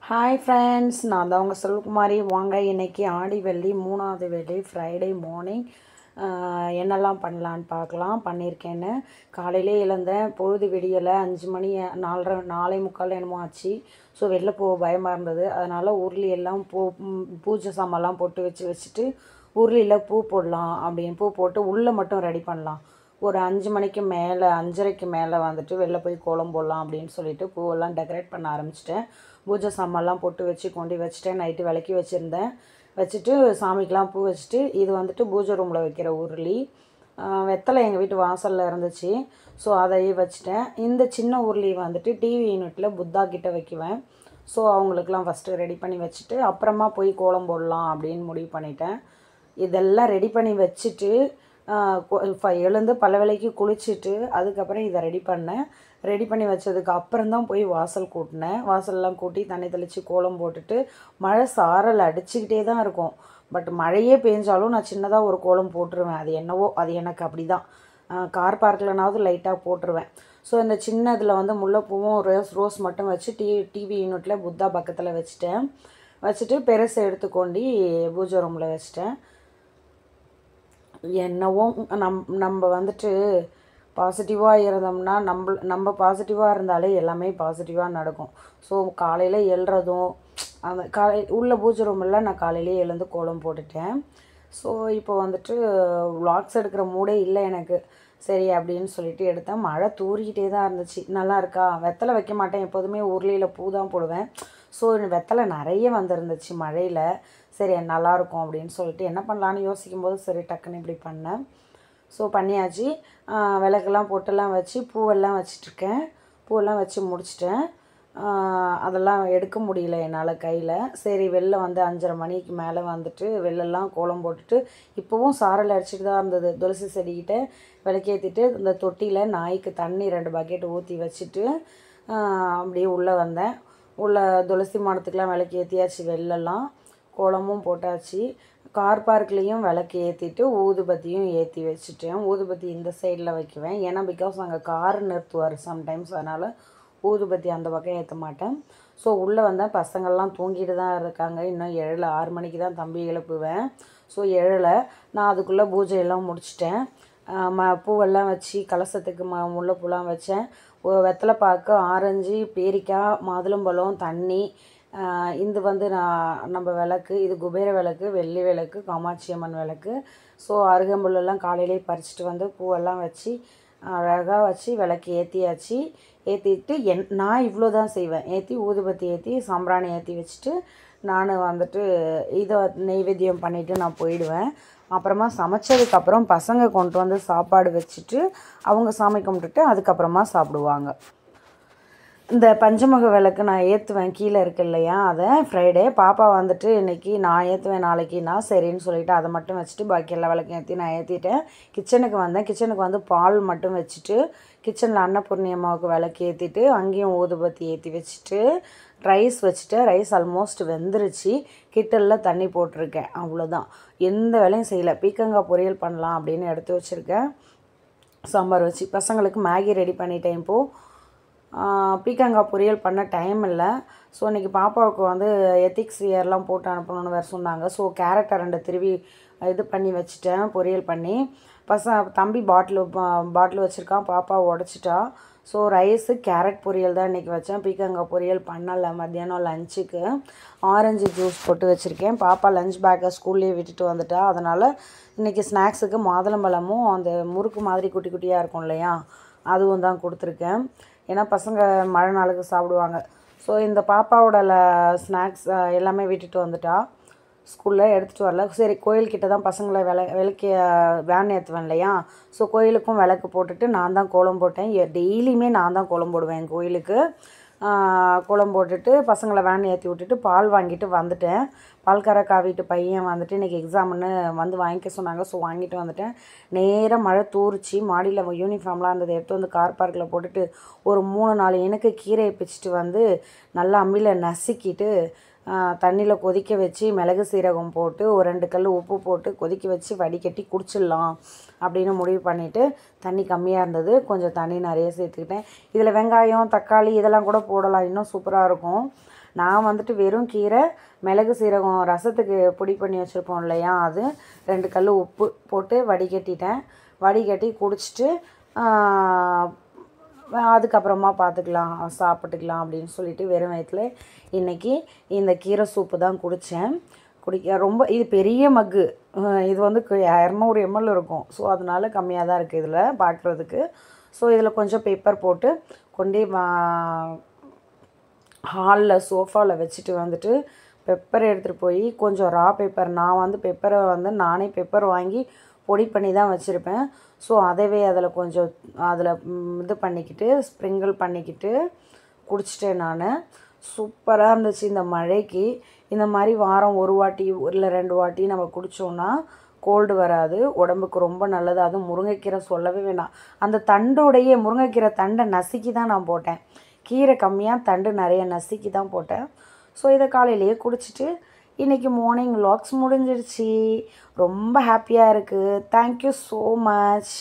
Hi friends, நான் தான் உங்கள் செல்வகுமாரி. வாங்க இன்னைக்கு ஆடி வெள்ளி 3வது வெள்ளி ஃப்ரைடே மார்னிங் என்னெல்லாம் பண்ணலான்னு பார்க்கலாம். பண்ணியிருக்கேன்னு காலையிலே எழுந்தேன். பொழுது விடியலை 5 மணி 4:30 4:45 என்னமோ ஆச்சு. ஸோ வெளில போக பயமாக இருந்தது. அதனால் உருளி எல்லாம் பூஜை சாமான்லாம் போட்டு வச்சுட்டு உருளியில் பூ போடலாம் அப்படின்னு பூ போட்டு உள்ளே மட்டும் ரெடி பண்ணலாம். ஒரு 5 மணிக்கு மேலே 5:30க்கு மேலே வந்துட்டு வெளில போய் கோலம் போடலாம் அப்படின்னு சொல்லிட்டு பூவெல்லாம் டெக்கரேட் பண்ண ஆரம்பிச்சிட்டேன். பூஜை சாமான்லாம் போட்டு வச்சு கொண்டு வச்சுட்டேன். நைட்டு விளக்கி வச்சுருந்தேன். வச்சுட்டு சாமிக்கெலாம் பூ வச்சுட்டு இது வந்துட்டு பூஜை ரூமில் வைக்கிற உருளி. வெத்தலை எங்கள் வீட்டு வாசலில் இருந்துச்சு. ஸோ அதையே வச்சுட்டேன். இந்த சின்ன உருளி வந்துட்டு டிவி யூனிட்டில் புத்தா கிட்ட வைக்குவேன். ஸோ அவங்களுக்கெலாம் ஃபஸ்ட்டு ரெடி பண்ணி வச்சுட்டு அப்புறமா போய் கோலம் போடலாம் அப்படின்னு முடிவு பண்ணிட்டேன். இதெல்லாம் ரெடி பண்ணி வச்சுட்டு எழுந்து பல வேளைக்கு குளிச்சுட்டு அதுக்கப்புறம் இதை ரெடி பண்ணேன். ரெடி பண்ணி வச்சதுக்கு அப்புறம் தான் போய் வாசல் கூட்டினேன். வாசல்லாம் கூட்டி தண்ணி தெளித்து கோலம் போட்டுட்டு மழை சாரல் அடிச்சுக்கிட்டே தான் இருக்கும். பட் மழையே பெஞ்சாலும் நான் சின்னதாக ஒரு கோலம் போட்டுருவேன். அது என்னவோ அது எனக்கு அப்படி தான். கார் பார்க்கலனாவது லைட்டாக போட்டுருவேன். ஸோ இந்த சின்ன இதில் வந்து முல்லைப்பூவும் ரோஸ் மட்டும் வச்சு டிவி யூனிட்டில் புத்தா பக்கத்தில் வச்சுட்டு பெருசை எடுத்துக்கொண்டு பூஜை ரூமில் வச்சிட்டேன். என்னவோ நம்ம வந்துட்டு பாசிட்டிவாக இருந்தோம்னா நம்ம பாசிட்டிவாக இருந்தாலே எல்லாமே பாசிட்டிவாக நடக்கும். ஸோ காலையில் எழுறதும் அந்த உள்ள பூஜை ரூமெல்லாம் நான் காலையிலே எழுந்து கோலம் போட்டுட்டேன். ஸோ இப்போ வந்துட்டு விளாக்ஸ் எடுக்கிற மூடே இல்லை எனக்கு. சரி அப்படின்னு சொல்லிட்டு எடுத்தேன். மழை தூறிக்கிட்டே தான் இருந்துச்சு. நல்லா இருக்கா? வெத்தலை வைக்க மாட்டேன், எப்போதுமே உருளியில் பூ தான் போடுவேன். ஸோ வெத்தலை நிறைய வந்துருந்துச்சு மழையில். சரி நல்லாயிருக்கும் அப்படின்னு சொல்லிட்டு என்ன பண்ணலான்னு யோசிக்கும்போது சரி டக்குன்னு இப்படி பண்ணேன். ஸோ பண்ணியாச்சு. விளக்கெல்லாம் போட்டெல்லாம் வச்சு பூவெல்லாம் வச்சிட்ருக்கேன். பூவெல்லாம் வச்சு முடிச்சிட்டேன். அதெல்லாம் எடுக்க முடியல என்னால் கையில். சரி வெளில வந்து 5:30 மணிக்கு மேலே வந்துட்டு வெளிலலாம் கோலம் போட்டுட்டு இப்போவும் சாரல் அடிச்சுட்டு தான் இருந்தது. துளசி செடிக்கிட்ட விளக்கேற்றிட்டு இந்த தொட்டியில் நாய்க்கு தண்ணி 2 பக்கெட் ஊற்றி வச்சுட்டு அப்படியே உள்ளே வந்தேன். உள்ள துளசி மாடத்துக்கெலாம் விளக்கு ஏற்றியாச்சு. வெளிலலாம் கோலமும் போட்டாச்சு. கார் பார்க்லேயும் விளக்கு ஏற்றிட்டு ஊதுபத்தியும் ஏற்றி வச்சுட்டேன். ஊதுபத்தி இந்த சைடில் வைக்குவேன். ஏன்னா பிகாஸ் அங்கே கார் நிறுத்துவார் சம்டைம்ஸ். அதனால் ஊதுபத்தி அந்த பக்கம் ஏற்ற மாட்டேன். ஸோ உள்ளே வந்தால் பசங்கள்லாம் தூங்கிட்டு தான் இருக்காங்க. இன்னும் 6 மணிக்கு தான் தம்பி எழுப்புவேன். ஸோ நான் அதுக்குள்ளே பூஜையெல்லாம் முடிச்சிட்டேன். பூவெல்லாம் வச்சு கலசத்துக்கு முல்லைப்பூலாம் வச்சேன். வெத்தலை பாக்கு, ஆரஞ்சு, பேரிக்காய், மாதுளம்பழம், தண்ணி. இது வந்து நம்ம விளக்கு. இது குபேர விளக்கு, வெள்ளி விளக்கு, காமாட்சி அம்மன் விளக்கு. ஸோ அருகம்புல்லெல்லாம் காலையிலே பறிச்சுட்டு வந்து பூவெல்லாம் வச்சு அழகாக வச்சு விளக்கு ஏற்றியாச்சு. ஏற்றிட்டு நான் இவ்வளோ தான் செய்வேன். ஏற்றி ஊதுபத்தி ஏற்றி சாம்பிராணி ஏற்றி வச்சுட்டு நான் வந்துட்டு இதை நெய்வேத்தியம் பண்ணிவிட்டு நான் போயிடுவேன். அப்புறமா சமைச்சதுக்கப்புறம் பசங்க கொண்டு வந்து சாப்பாடு வச்சுட்டு அவங்க சாமி கும்பிட்டுட்டு அதுக்கப்புறமா சாப்பிடுவாங்க. இந்த பஞ்சமுக விளக்கு நான் ஏற்றுவேன். கீழே இருக்கு இல்லையா, அதை ஃப்ரைடே பாப்பா வந்துட்டு இன்றைக்கி நான் ஏற்றுவேன் நாளைக்குன்னா சரின்னு சொல்லிவிட்டு அதை மட்டும் வச்சுட்டு பாக்கி எல்லா விளக்கும் ஏற்றி நான் ஏற்றிட்டேன். கிச்சனுக்கு வந்தேன். கிச்சனுக்கு வந்து பால் மட்டும் வச்சுட்டு கிச்சனில் அன்னபூர்ணி அம்மாவுக்கு விளக்கு ஏற்றிட்டு அங்கேயும் ஊதுபத்தி ஏற்றி வச்சுட்டு ரைஸ் வச்சுட்டேன். ரைஸ் ஆல்மோஸ்ட் வெந்துருச்சு. கிட்டலில் தண்ணி போட்டிருக்கேன். அவ்வளோதான், எந்த வேலையும் செய்யலை. பீக்கங்காய் பொரியல் பண்ணலாம் அப்படின்னு எடுத்து வச்சுருக்கேன். சாம்பார் வச்சு பசங்களுக்கு மேகி ரெடி பண்ணிட்டேன். இப்போது பீக்கங்காய் பொரியல் பண்ண டைம் இல்லை. ஸோ இன்றைக்கி பாப்பாவுக்கு வந்து எத்திக்ஸ் இயர்லாம் போட்டு அனுப்பணுன்னு வேறு சொன்னாங்க. ஸோ கேரட்டை 2 திருவி இது பண்ணி வச்சுட்டேன் பொரியல் பண்ணி. தம்பி பாட்டில் வச்சுருக்கான், பாப்பா உடச்சிட்டா. ஸோ ரைஸு கேரட் பொரியல் தான் இன்றைக்கி வச்சேன். பீக்கங்காய் பொரியல் பண்ணலை. மத்தியானம் லஞ்சுக்கு ஆரஞ்சு ஜூஸ் போட்டு வச்சுருக்கேன். பாப்பா லஞ்ச் பேக்கை ஸ்கூல்லேயே விட்டுட்டு வந்துட்டா. அதனால் இன்றைக்கி ஸ்நாக்ஸுக்கு மாதுளம்பழமும் அந்த முறுக்கு மாதிரி குட்டி குட்டியாக இருக்கும் இல்லையா, அதுவும் தான் கொடுத்துருக்கேன். ஏன்னா பசங்க மழை நாளுக்கு சாப்பிடுவாங்க. ஸோ இந்த பாப்பாவோட ஸ்நாக்ஸ் எல்லாமே விட்டுட்டு வந்துட்டா. ஸ்கூலில் எடுத்துகிட்டு வரல. சரி கோயில்கிட்ட தான் பசங்களை விளக்கு வேன் ஏற்றுவேன் இல்லையா. ஸோ கோயிலுக்கும் விளக்கு போட்டுட்டு நான் தான் கோலம் போட்டேன். டெய்லியுமே நான் தான் கோலம் போடுவேன். என் கோயிலுக்கு கோலம் போட்டுட்டு பசங்களை வேன் ஏற்றி விட்டுட்டு பால் வாங்கிட்டு வந்துட்டேன். பால்காரக்கா வீட்டு பையன் வந்துட்டு இன்றைக்கி எக்ஸாம்னு வந்து வாங்கிக்க சொன்னாங்க. ஸோ வாங்கிட்டு வந்துட்டேன். நேராக மழை தூரிச்சு. மாடியில் யூனிஃபார்ம்லாம் இருந்தது எடுத்து வந்து கார் பார்க்கில் போட்டுட்டு ஒரு 3-4 எனக்கு கீரையை பிச்சுட்டு வந்து நல்லா அம்மியில் நசுக்கிட்டு தண்ணியில் கொதிக்க வச்சு மிளகு சீரகம் போட்டு ஒரு 2 கல் உப்பு போட்டு கொதிக்க வச்சு வடிகட்டி குடிச்சிடலாம் அப்படின்னு முடிவு பண்ணிவிட்டு, தண்ணி கம்மியாக இருந்தது, கொஞ்சம் தண்ணி நிறைய சேர்த்துக்கிட்டேன். இதில் வெங்காயம், தக்காளி இதெல்லாம் கூட போடலாம், இன்னும் சூப்பராக இருக்கும். நான் வந்துட்டு வெறும் கீரை, மிளகு சீரகம் ரசத்துக்கு பொடி பண்ணி வச்சுருப்போம் இல்லையா, அது 2 கல் உப்பு போட்டு வடிகட்டிட்டேன். வடிகட்டி குடிச்சிட்டு அதுக்கப்புறமா பார்த்துக்கலாம், சாப்பிட்டுக்கலாம் அப்படின்னு சொல்லிட்டு வெறும் வயிற்றில் இன்றைக்கி இந்த கீரை சூப்பு தான் குடித்தேன். ரொம்ப இது பெரிய மக்கு, இது வந்து 200 ml இருக்கும். ஸோ அதனால கம்மியாக தான் இருக்குது இதில் பார்க்குறதுக்கு. ஸோ இதில் கொஞ்சம் பெப்பர் போட்டு கொண்டே ஹாலில் சோஃபாவில் வச்சுட்டு வந்துட்டு பெப்பர் எடுத்துகிட்டு போய் கொஞ்சம் ரா பெப்பர், நான் வந்து பெப்பரை வந்து நானே பெப்பர் வாங்கி பொடி பண்ணி தான் வச்சுருப்பேன். ஸோ அதவே அதில் கொஞ்சம் இது பண்ணிக்கிட்டு ஸ்ப்ரிங்கிள் பண்ணிக்கிட்டு குடிச்சிட்டேன் நான். சூப்பராக இருந்துச்சு. இந்த மழைக்கு இந்த மாதிரி வாரம் ஒரு வாட்டி இல்லை 2 வாட்டி நம்ம குடித்தோன்னா கோல்டு வராது, உடம்புக்கு ரொம்ப நல்லது. அதுவும் முருங்கைக்கீரை சொல்லவே வேணாம். அந்த தண்டோடையே முருங்கைக்கீரை தண்டை நசுக்கி தான் நான் போட்டேன். கீரை கம்மியாக, தண்டு நிறைய நசுக்கி தான் போட்டேன். ஸோ இதை காலையிலேயே குடிச்சிட்டு இன்றைக்கி மார்னிங் vlogs முடிஞ்சிடுச்சு. ரொம்ப ஹாப்பியாக இருக்குது. Thank you so much.